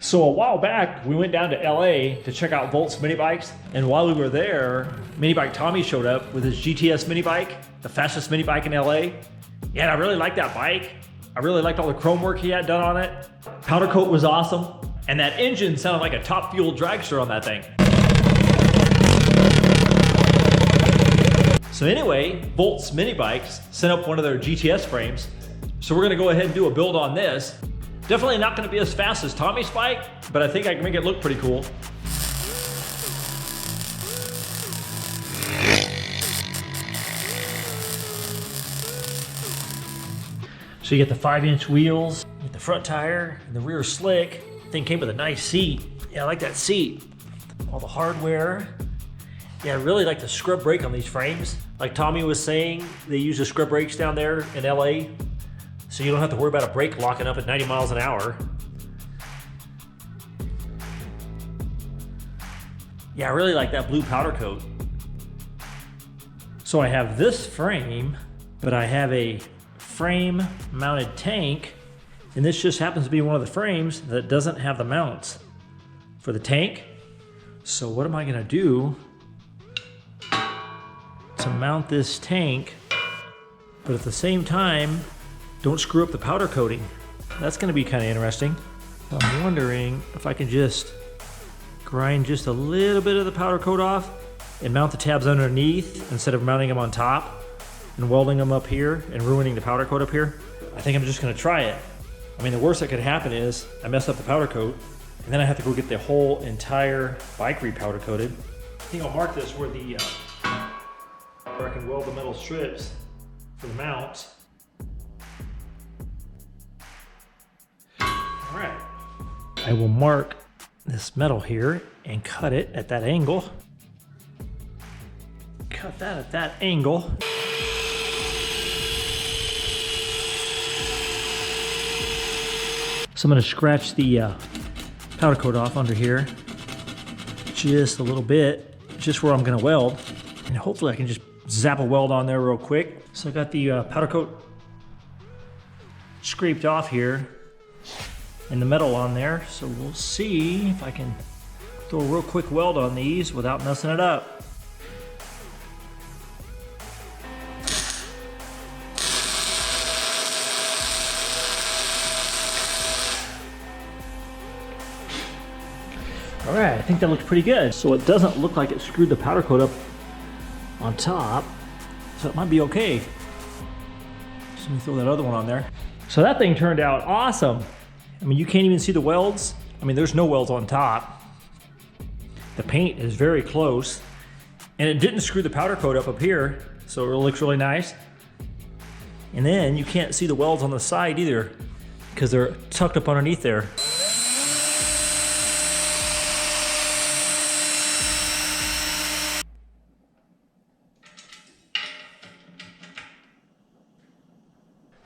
So a while back, we went down to LA to check out Volts Minibikes, and while we were there, Minibike Tommy showed up with his GTS mini bike, the fastest mini bike in LA. Yeah, and I really liked that bike. I really liked all the chrome work he had done on it. Powder coat was awesome, and that engine sounded like a top fuel dragster on that thing. So anyway, Volts Minibikes sent up one of their GTS frames, so we're gonna go ahead and do a build on this. Definitely not gonna be as fast as Tommy's bike, but I think I can make it look pretty cool. So you get the 5-inch wheels, you get the front tire, and the rear slick. Thing came with a nice seat. Yeah, I like that seat. All the hardware. Yeah, I really like the scrub brake on these frames. Like Tommy was saying, they use the scrub brakes down there in LA, so you don't have to worry about a brake locking up at 90 miles an hour. Yeah, I really like that blue powder coat. So I have this frame, but I have a frame mounted tank, and this just happens to be one of the frames that doesn't have the mounts for the tank. So what am I gonna do to mount this tank, but at the same time, don't screw up the powder coating? That's gonna be kind of interesting. I'm wondering if I can just grind just a little bit of the powder coat off and mount the tabs underneath instead of mounting them on top and welding them up here and ruining the powder coat up here. I think I'm just gonna try it. I mean, the worst that could happen is I mess up the powder coat and then I have to go get the whole entire bike re-powder coated. I think I'll mark this where I can weld the metal strips for the mounts. All right. I will mark this metal here and cut it at that angle. Cut that at that angle. So I'm going to scratch the powder coat off under here just a little bit, just where I'm going to weld, and hopefully I can just zap a weld on there real quick. So I got the powder coat scraped off here and the metal on there, so we'll see if I can throw a real quick weld on these without messing it up. All right, I think that looks pretty good. So it doesn't look like it screwed the powder coat up on top, so it might be okay. So let me throw that other one on there. So that thing turned out awesome. I mean, you can't even see the welds. I mean, there's no welds on top. The paint is very close, and it didn't screw the powder coat up here, so it looks really nice. And then you can't see the welds on the side either, because they're tucked up underneath there.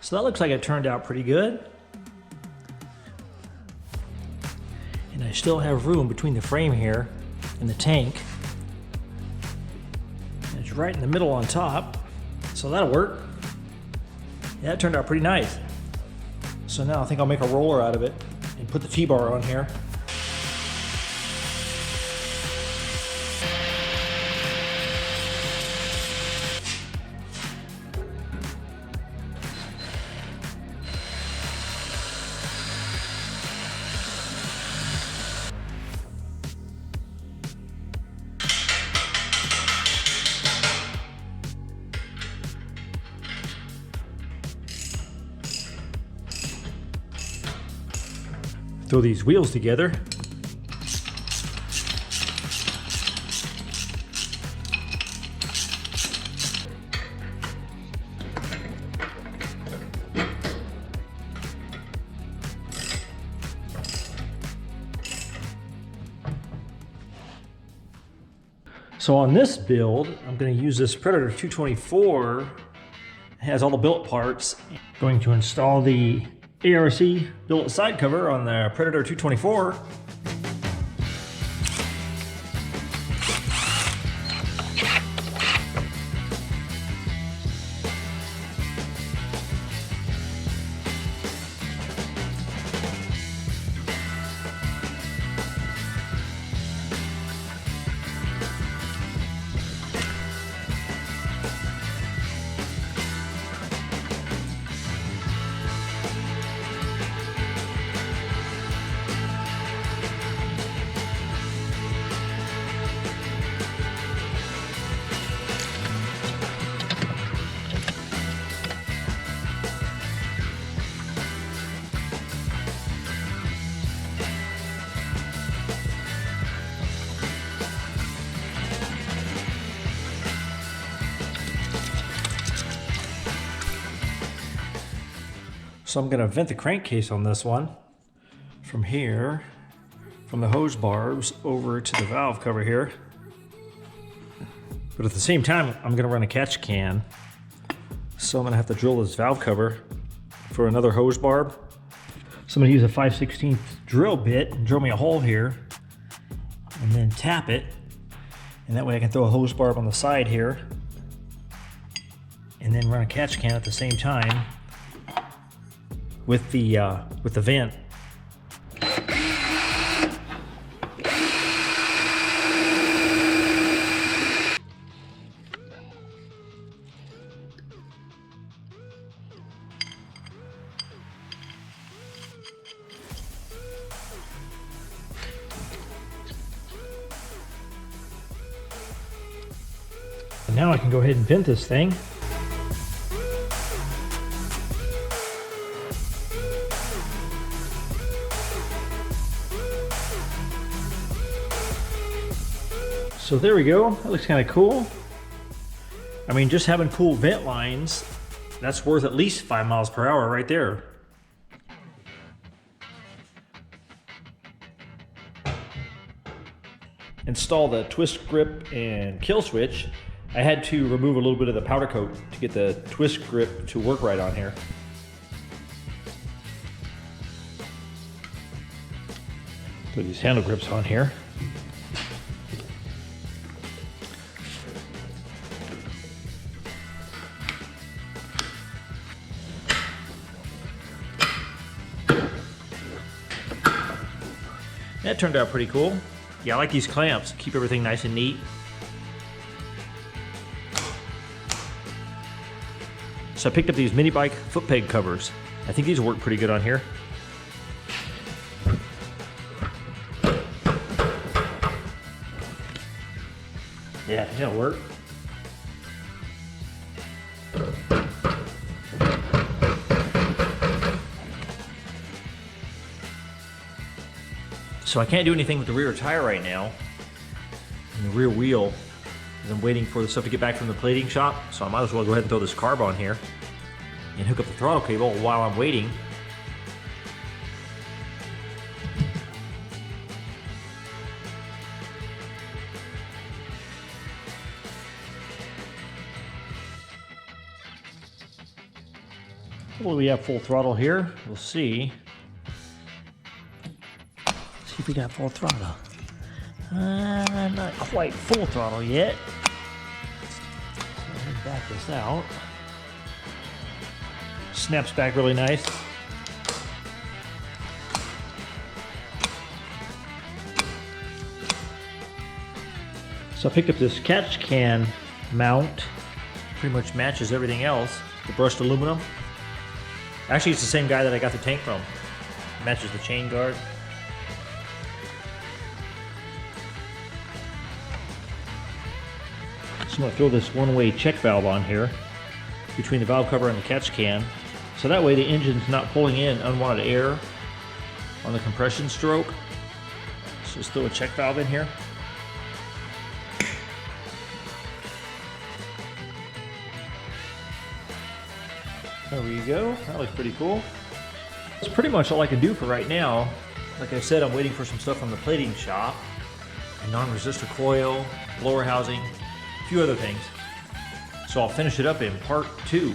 So that looks like it turned out pretty good. And I still have room between the frame here and the tank. And it's right in the middle on top, so that'll work. Yeah, it turned out pretty nice. So now I think I'll make a roller out of it and put the T-bar on here. Throw these wheels together. So on this build, I'm going to use this Predator 224. It has all the billet parts. I'm going to install the ARC billet side cover on the Predator 224. So I'm going to vent the crankcase on this one from here, from the hose barbs over to the valve cover here. But at the same time, I'm going to run a catch can. So I'm going to have to drill this valve cover for another hose barb. So I'm going to use a 5/16 drill bit and drill me a hole here and then tap it. And that way I can throw a hose barb on the side here and then run a catch can at the same time with the vent. And now I can go ahead and vent this thing. So there we go, that looks kind of cool. I mean, just having cool vent lines, that's worth at least 5 miles per hour right there. Install the twist grip and kill switch. I had to remove a little bit of the powder coat to get the twist grip to work right on here. Put these handle grips on here. That turned out pretty cool. Yeah, I like these clamps, keep everything nice and neat. So I picked up these mini bike foot peg covers. I think these will work pretty good on here. Yeah, that'll work. So I can't do anything with the rear tire right now, and the rear wheel, as I'm waiting for the stuff to get back from the plating shop. So I might as well go ahead and throw this carb on here and hook up the throttle cable while I'm waiting. Well, we have full throttle here. We'll see. See if we got full throttle. Not quite full throttle yet. Let me back this out. Snaps back really nice. So I picked up this catch can mount. Pretty much matches everything else. The brushed aluminum. Actually, it's the same guy that I got the tank from. Matches the chain guard. So I'm going to throw this one-way check valve on here between the valve cover and the catch can. So that way the engine's not pulling in unwanted air on the compression stroke. So just throw a check valve in here. There we go. That looks pretty cool. That's pretty much all I can do for right now. Like I said, I'm waiting for some stuff from the plating shop. A non-resistor coil, blower housing, a few other things. So I'll finish it up in part 2.